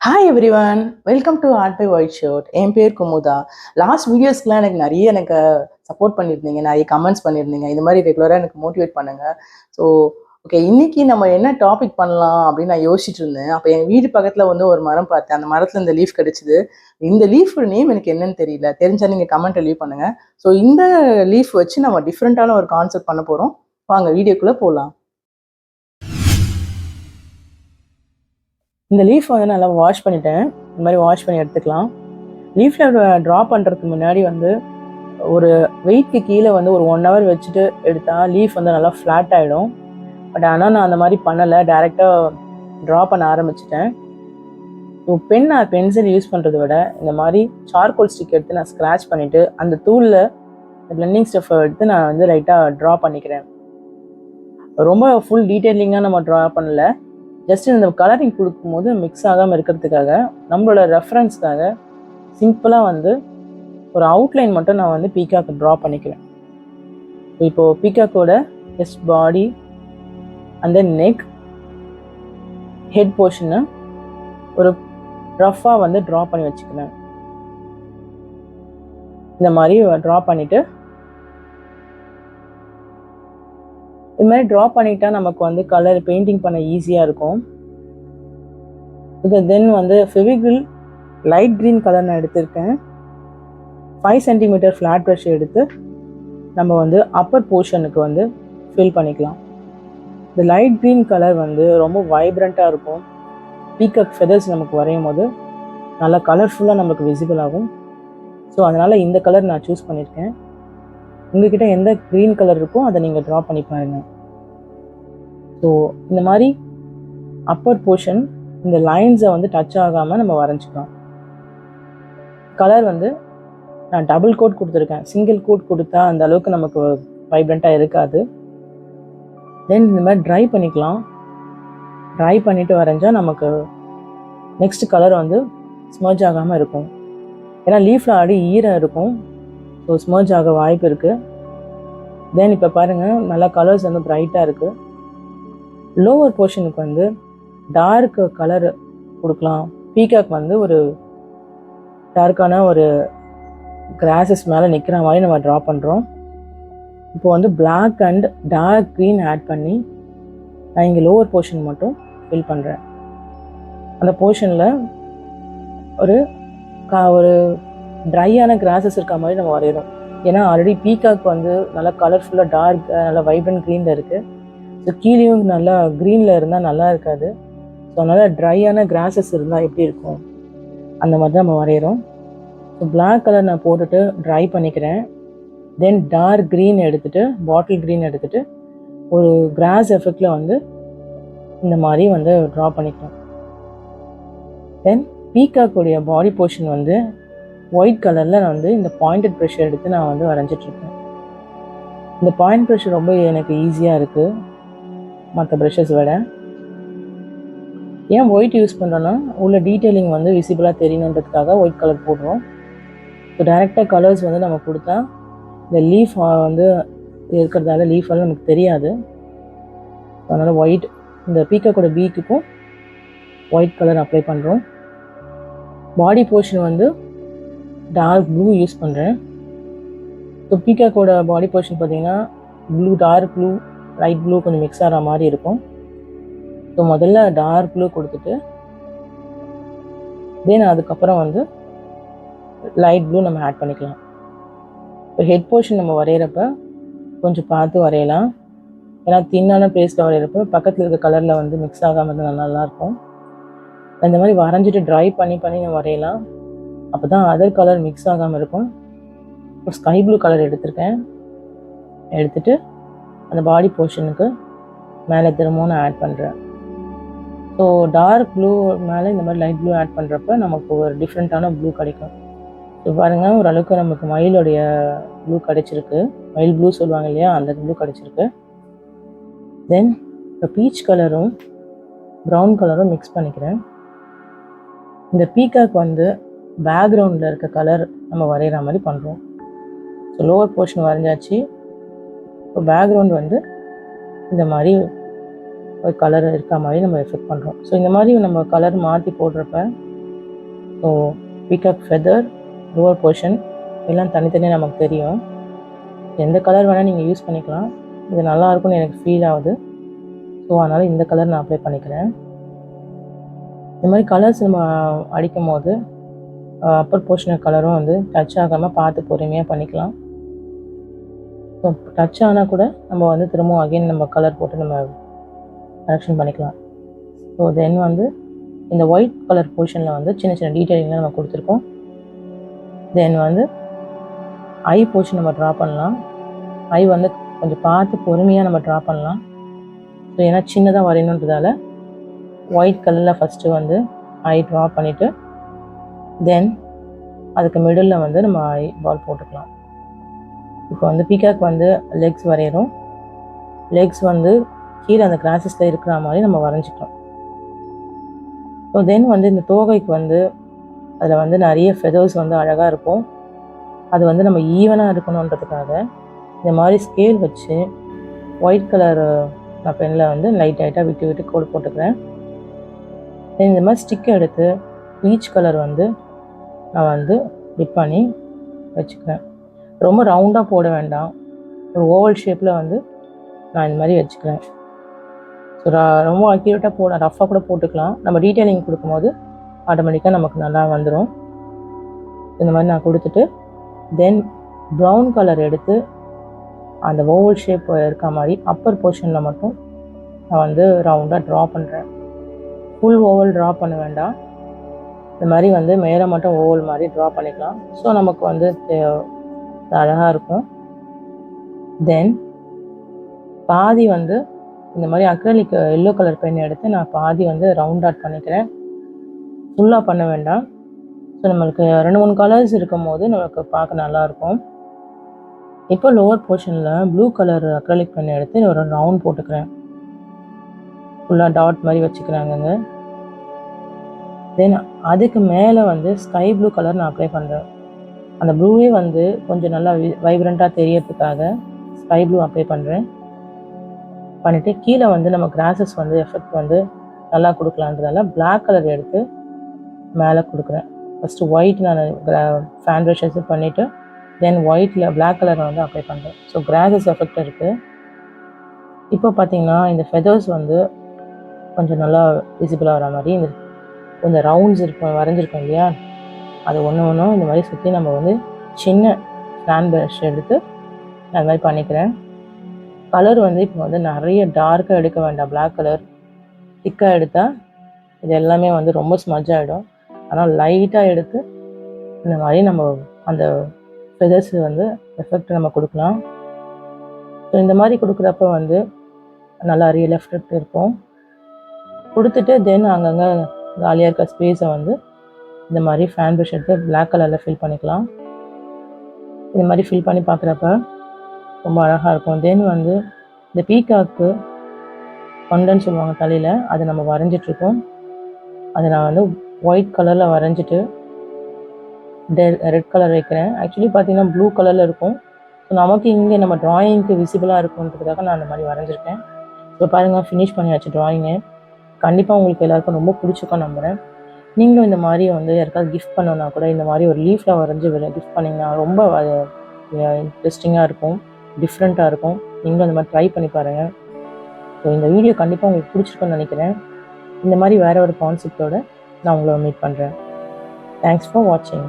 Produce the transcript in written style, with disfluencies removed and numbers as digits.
Hi everyone, welcome to art by white shirt. என் பேர் Kumudha. Last வீடியோஸ்க்குலாம் எனக்கு சப்போர்ட் பண்ணியிருந்தீங்க, நிறைய கமெண்ட்ஸ் பண்ணியிருந்தீங்க. இந்த மாதிரி ரெகுலராக எனக்கு மோட்டிவேட் பண்ணுங்க. ஸோ ஓகே, இன்னைக்கு நம்ம என்ன டாபிக் பண்ணலாம் அப்படின்னு நான் யோசிச்சுட்டு இருந்தேன். அப்போ எங்கள் வீடு பக்கத்தில் வந்து ஒரு மரம் பார்த்தேன். அந்த மரத்தில் இந்த லீஃப் கிடைச்சிது. இந்த லீஃப் நேம் எனக்கு என்னன்னு தெரியல, தெரிஞ்சால் நீங்கள் கமெண்ட் லீவ் பண்ணுங்கள். ஸோ இந்த லீஃப் வச்சு நம்ம டிஃப்ரெண்ட்டான ஒரு கான்செப்ட் பண்ண போகிறோம். வாங்க வீடியோக்குள்ளே போகலாம். இந்த லீஃப் வந்து நல்லா வாஷ் பண்ணிட்டேன். இந்த மாதிரி வாஷ் பண்ணி எடுத்துக்கலாம். லீஃபில் ட்ரா பண்ணுறதுக்கு முன்னாடி வந்து ஒரு வெயிட்க்கு கீழே வந்து ஒரு 1 hour வச்சுட்டு எடுத்தால் லீஃப் வந்து நல்லா ஃப்ளாட் ஆகிடும். பட் ஆனால் நான் அந்த மாதிரி பண்ணலை, டைரெக்டாக ட்ரா பண்ண ஆரம்பிச்சிட்டேன். பென்சில் யூஸ் பண்ணுறதை விட இந்த மாதிரி சார்கோல் ஸ்டிக் எடுத்து நான் ஸ்க்ராட்ச் பண்ணிவிட்டு அந்த தூளில் பிளெண்டிங் ஸ்டஃப்பை எடுத்து நான் வந்து லைட்டாக ட்ரா பண்ணிக்கிறேன். ரொம்ப ஃபுல் டீட்டெயிலிங்காக நம்ம ட்ரா பண்ணல, ஜஸ்ட் இந்த கலரிங் கொடுக்கும்போது மிக்ஸ் ஆகாமல் இருக்கிறதுக்காக, நம்மளோட ரெஃபரன்ஸ்க்காக சிம்பிளாக வந்து ஒரு அவுட்லைன் மட்டும் நான் வந்து பீகாக் ட்ரா பண்ணிக்கிறேன். இப்போது பீகாக்கோட ஜஸ்ட் பாடி அந்த நெக் ஹெட் போர்ஷனை ஒரு ரஃப்பாக வந்து ட்ரா பண்ணி வச்சுக்கிறேன். இந்த மாதிரி ட்ரா பண்ணிவிட்டு இது மாதிரி ட்ரா பண்ணிட்டா நமக்கு வந்து கலர் பெயிண்டிங் பண்ண ஈஸியாக இருக்கும். இது தென் வந்து ஃபெவிக்ரில் லைட் க்ரீன் கலர் நான் எடுத்திருக்கேன். 5 cm ஃப்ளாட் ப்ரஷ் எடுத்து நம்ம வந்து அப்பர் போர்ஷனுக்கு வந்து ஃபில் பண்ணிக்கலாம். இந்த லைட் க்ரீன் கலர் வந்து ரொம்ப வைப்ரண்ட்டாக இருக்கும். பீகாக் ஃபெதர்ஸ் நமக்கு வரையும் போது நல்லா கலர்ஃபுல்லாக நமக்கு விசிபிள் ஆகும். ஸோ அதனால் இந்த கலர் நான் சூஸ் பண்ணியிருக்கேன். உங்கள்கிட்ட எந்த க்ரீன் கலர் இருக்கோ அதை நீங்கள் ட்ரா பண்ணி பாருங்கள். ஸோ இந்த மாதிரி அப்பர் போர்ஷன் இந்த லைன்ஸை வந்து டச் ஆகாமல் நம்ம வரைஞ்சிக்கலாம். கலர் வந்து நான் டபுள் கோட் கொடுத்துருக்கேன். சிங்கிள் கோட் கொடுத்தா அந்த அளவுக்கு நமக்கு வைப்ரண்ட்டாக இருக்காது. தென் இந்த மாதிரி ட்ரை பண்ணிக்கலாம். ட்ரை பண்ணிவிட்டு வரைஞ்சால் நமக்கு நெக்ஸ்ட் கலர் வந்து ஸ்மர்ஜ் ஆகாமல் இருக்கும். ஏன்னா லீஃபில் ஆடி ஈரம் இருக்கும், ஸோ ஸ்மர்ஜ் ஆக வாய்ப்பு இருக்குது. தென் இப்போ பாருங்கள், நல்லா கலர்ஸ் வந்து ப்ரைட்டாக இருக்குது. லோவர் போர்ஷனுக்கு வந்து டார்க் கலர் கொடுக்கலாம். பீகாக் வந்து ஒரு டார்க்கான ஒரு கிராஸஸ் மேலே நிற்கிற மாதிரி நம்ம ட்ரா பண்ணுறோம். இப்போ வந்து black and dark green add பண்ணி நான் இங்கே லோவர் போர்ஷன் மட்டும் ஃபில் பண்ணுறேன். அந்த போர்ஷனில் ஒரு ட்ரையான கிராஸஸ் இருக்க மாதிரி நம்ம வரைகிறோம். ஏன்னா ஆல்ரெடி பீகாக் வந்து நல்லா கலர்ஃபுல்லாக டார்க் நல்லா வைப்ரண்ட் க்ரீனில் இருக்குது. ஸோ கீழேயும் நல்லா க்ரீனில் இருந்தால் நல்லா இருக்காது. ஸோ அதனால் ட்ரையான கிராஸஸ் இருந்தால் எப்படி இருக்கும் அந்த மாதிரி தான் நம்ம வரைகிறோம். ஸோ பிளாக் கலர் நான் போட்டுட்டு ட்ரை பண்ணிக்கிறேன். தென் டார்க் க்ரீன் எடுத்துகிட்டு பாட்டில் க்ரீன் எடுத்துகிட்டு ஒரு கிராஸ் எஃபெக்டில் வந்து இந்த மாதிரி வந்து ட்ரா பண்ணிக்கிறோம். தென் பீகாக்குடைய பாடி போர்ஷன் வந்து ஒயிட் கலரில் நான் வந்து இந்த பாயிண்டட் ப்ரஷ் எடுத்து நான் வந்து வரைஞ்சிட்ருக்கேன். இந்த பாயிண்ட் ப்ரஷ் ரொம்ப எனக்கு ஈஸியாக இருக்குது மற்ற ப்ரஷஸ் விட. ஏன் ஒயிட் யூஸ் பண்ணுறோன்னா உள்ள டீட்டெயிலிங் வந்து விசிபிளாக தெரியணுன்றதுக்காக ஒயிட் கலர் போடுறோம். ஸோ டைரெக்டாக கலர்ஸ் வந்து நம்ம கொடுத்தா இந்த லீஃப் வந்து இருக்கிறதால லீஃப் வந்து நமக்கு தெரியாது. அதனால் ஒயிட் இந்த பீகாக்கோட பீக்குக்கும் ஒயிட் கலர் அப்ளை பண்ணுறோம். பாடி போர்ஷன் வந்து டார்க் ப்ளூ யூஸ் பண்ணுறேன். ஸோ பீகாக்கோட பாடி போர்ஷன் பார்த்திங்கன்னா blue, dark blue, light blue கொஞ்சம் மிக்ஸ் ஆகிற மாதிரி இருக்கும். ஸோ முதல்ல டார்க் ப்ளூ கொடுத்துட்டு தென் அதுக்கப்புறம் வந்து லைட் ப்ளூ நம்ம ஆட் பண்ணிக்கலாம். இப்போ ஹெட் போர்ஷன் நம்ம வரைகிறப்ப கொஞ்சம் பார்த்து வரையலாம். ஏன்னா தின்னான பேஸ்ட்டில் வரைகிறப்ப பக்கத்தில் இருக்க கலரில் வந்து மிக்ஸ் ஆகாமல் இருந்தால் நல்லாயிருக்கும். இந்த மாதிரி வரைஞ்சிட்டு ட்ரை பண்ணி நம்ம வரையலாம். அப்போ தான் அதர் கலர் மிக்ஸ் ஆகாமல் இருக்கும். இப்போ ஸ்கை ப்ளூ கலர் எடுத்துகிட்டு அந்த பாடி போர்ஷனுக்கு மேலே திரும்பவும் நான் ஆட் பண்ணுறேன். ஸோ டார்க் ப்ளூ மேலே இந்த மாதிரி லைட் ப்ளூ ஆட் பண்ணுறப்ப நமக்கு ஒரு டிஃப்ரெண்ட்டான ப்ளூ கிடைக்கும். ஸோ பாருங்கள், ஓரளவுக்கு நமக்கு மயிலுடைய ப்ளூ கிடச்சிருக்கு. மயில் ப்ளூ சொல்லுவாங்க இல்லையா, அந்த ப்ளூ கிடச்சிருக்கு. தென் இப்போ பீச் கலரும் ப்ரௌன் கலரும் மிக்ஸ் பண்ணிக்கிறேன். இந்த பீகாக் வந்து பேக்ரவுண்டில் இருக்க கலர் நம்ம வரைகிற மாதிரி பண்ணுறோம். ஸோ லோவர் போர்ஷன் வரைஞ்சாச்சு. இப்போ பேக்ரவுண்ட் வந்து இந்த மாதிரி ஒரு கலர் இருக்க மாதிரி நம்ம எஃபெக்ட் பண்ணுறோம். ஸோ இந்த மாதிரி நம்ம கலர் மாற்றி போடுறப்ப so peacock feather, lower portion எல்லாம் தனித்தனியாக நமக்கு தெரியும். எந்த கலர் வேணால் நீங்கள் யூஸ் பண்ணிக்கலாம். இது நல்லாயிருக்கும்னு எனக்கு ஃபீல் ஆகுது. ஸோ அதனால் இந்த கலர் நான் அப்ளை பண்ணிக்கிறேன். இந்த மாதிரி கலர்ஸ் நம்ம அடிக்கும் போது அப்பர் போர்ஷன் கலரும் வந்து டச் ஆகாமல் பார்த்து பொறுமையாக பண்ணிக்கலாம். ஸோ டச் ஆனால் கூட நம்ம வந்து திரும்பவும் அகைன் நம்ம கலர் போட்டு நம்ம கரெக்ஷன் பண்ணிக்கலாம். ஸோ தென் வந்து இந்த ஒயிட் கலர் போர்ஷனில் வந்து சின்ன சின்ன டீட்டெயிலிங்லாம் நம்ம கொடுத்துருக்கோம். தென் வந்து ஐ போர்ஷன் நம்ம ட்ரா பண்ணலாம். ஐ வந்து கொஞ்சம் பார்த்து பொறுமையாக நம்ம ட்ரா பண்ணலாம். ஸோ ஏன்னா சின்னதாக வரையணுன்றதால ஒயிட் கலரில் ஃபஸ்ட்டு வந்து ஐ ட்ரா பண்ணிவிட்டு தென் அதுக்கு மிடில் வந்து நம்ம ஐ பால் போட்டுக்கலாம். இப்போ வந்து பீகாக் வந்து லெக்ஸ் வரைகிறோம். லெக்ஸ் வந்து கீழே அந்த கிராஸஸில் இருக்கிற மாதிரி நம்ம வரைஞ்சிக்கலாம். ஸோ தென் வந்து இந்த தோகைக்கு வந்து அதில் வந்து நிறைய ஃபெதர்ஸ் வந்து அழகாக இருக்கும். அது வந்து நம்ம ஈவனாக இருக்கணுன்றதுக்காக இந்த மாதிரி ஸ்கேல் வச்சு ஒயிட் கலர் நான் பெனில் வந்து லைட்டாக விட்டு விட்டு கோடு போட்டுக்கிறேன். தென் இந்த மாதிரி ஸ்டிக்கை எடுத்து பீச் கலர் வந்து நான் வந்து டிப் பண்ணி வச்சுக்கிறேன். ரொம்ப ரவுண்டாக போட வேண்டாம், ஒரு ஓவல் ஷேப்பில் வந்து நான் இந்த மாதிரி வச்சுக்கிறேன். ஸோ ரொம்ப அக்யூரேட்டாக ரஃப்பாக கூட போட்டுக்கலாம். நம்ம டீட்டெயிலிங் கொடுக்கும்போது ஆட்டோமேட்டிக்காக நமக்கு நல்லா வந்துடும். இந்த மாதிரி நான் கொடுத்துட்டு தென் ப்ரௌன் கலர் எடுத்து அந்த ஓவல் ஷேப் இருக்க மாதிரி அப்பர் போர்ஷனில் மட்டும் நான் வந்து ரவுண்டாக ட்ரா பண்ணுறேன். ஃபுல் ஓவல் ட்ரா பண்ண வேண்டாம், இந்த மாதிரி வந்து மேலே மட்டும் ஓவல் மாதிரி ட்ரா பண்ணிக்கலாம். ஸோ நமக்கு வந்து அழகாக இருக்கும். தென் பாதி வந்து இந்த மாதிரி அக்ரலிக் எல்லோ கலர் பென் எடுத்து நான் பாதி வந்து ரவுண்ட் ஆட் பண்ணிக்கிறேன். ஃபுல்லாக பண்ண வேண்டாம். ஸோ நம்மளுக்கு 2-3 கலர்ஸ் இருக்கும் போது நமக்கு பார்க்க நல்லாயிருக்கும். இப்போ லோவர் போர்ஷனில் ப்ளூ கலர் அக்ரலிக் பென் எடுத்து ஒரு ரவுண்ட் போட்டுக்கிறேன். ஃபுல்லாக டாட் மாதிரி வச்சுக்கிறாங்கங்க. தென் அதுக்கு மேலே வந்து ஸ்கை ப்ளூ கலர் நான் அப்ளை பண்ணுறேன். அந்த ப்ளூவே வந்து கொஞ்சம் நல்லா வைப்ரண்ட்டாக தெரியறதுக்காக ஸ்கை ப்ளூ அப்ளை பண்ணுறேன். பண்ணிவிட்டு கீழே வந்து நம்ம கிராஸஸ் வந்து எஃபெக்ட் வந்து நல்லா கொடுக்கலான்றதால பிளாக் கலர் எடுத்து மேலே கொடுக்குறேன். ஃபஸ்ட்டு ஒயிட் நான் ஃபேன் ப்ரஷஸ் பண்ணிவிட்டு தென் ஒயிட்டில் பிளாக் கலரை வந்து அப்ளை பண்ணுறேன். ஸோ கிராஸஸ் எஃபெக்ட் இருக்குது. இப்போ பார்த்திங்கன்னா இந்த ஃபெதர்ஸ் வந்து கொஞ்சம் நல்லா விசிபிளாக வர மாதிரி இந்த ரவுண்ட்ஸ் இருக்கும் வரைஞ்சிருக்கோம் இல்லையா, அது ஒன்றும் இந்த மாதிரி சுற்றி நம்ம வந்து சின்ன ஃபேன் ப்ரஷ் எடுத்து அது மாதிரி பண்ணிக்கிறேன். கலர் வந்து இப்போ வந்து நிறைய டார்க்காக எடுக்க வேண்டாம். பிளாக் கலர் திக்காக எடுத்தால் இது எல்லாமே வந்து ரொம்ப ஸ்மஜ் ஆகிடும். ஆனால் லைட்டாக எடுத்து இந்த மாதிரி நம்ம அந்த ஃபெதர்ஸ் வந்து எஃபெக்ட் நம்ம கொடுக்கலாம். ஸோ இந்த மாதிரி கொடுக்குறப்ப வந்து நல்லா ரியல் எஃபெக்ட் இருக்கும். கொடுத்துட்டு தென் அங்கங்கே காலியாக இருக்க ஸ்பேஸை வந்து இந்த மாதிரி ஃபேன் ப்ரஷ் எடுத்து பிளாக் கலரில் ஃபில் பண்ணிக்கலாம். இந்த மாதிரி ஃபில் பண்ணி பார்க்குறப்ப ரொம்ப அழகாக இருக்கும். தென் வந்து இந்த பீகாக்கு கொண்டன்னு சொல்லுவாங்க தலையில், அதை நம்ம வரைஞ்சிட்ருக்கோம். அதை நான் வந்து ஒயிட் கலரில் வரைஞ்சிட்டு ரெட் கலர் வைக்கிறேன். ஆக்சுவலி பார்த்திங்கன்னா ப்ளூ கலரில் இருக்கும். ஸோ நமக்கு இங்கே நம்ம ட்ராயிங்க்கு விசிபிளாக இருக்குன்றதுக்காக நான் அந்த மாதிரி வரைஞ்சிருக்கேன். இப்போ பாருங்கள், ஃபினிஷ் பண்ணியாச்சு ட்ராயிங்கு. கண்டிப்பாக உங்களுக்கு எல்லாருக்கும் ரொம்ப பிடிச்சிருக்கோம் நம்புகிறேன். நீங்களும் இந்த மாதிரி வந்து யாருக்காவது கிஃப்ட் பண்ணோன்னா கூட இந்த மாதிரி ஒரு லீஃபில் வரைஞ்சி கிஃப்ட் பண்ணிங்கன்னா ரொம்ப இன்ட்ரெஸ்டிங்காக இருக்கும், டிஃப்ரெண்ட்டாக இருக்கும். நீங்களும் அந்த மாதிரி ட்ரை பண்ணி பாருங்கள். ஸோ இந்த வீடியோ கண்டிப்பாக உங்களுக்கு பிடிச்சிருக்குன்னு நினைக்கிறேன். இந்த மாதிரி வேறு ஒரு கான்செப்டோடு நான் உங்களை மீட் பண்ணுறேன். தேங்க்ஸ் ஃபார் வாட்சிங்.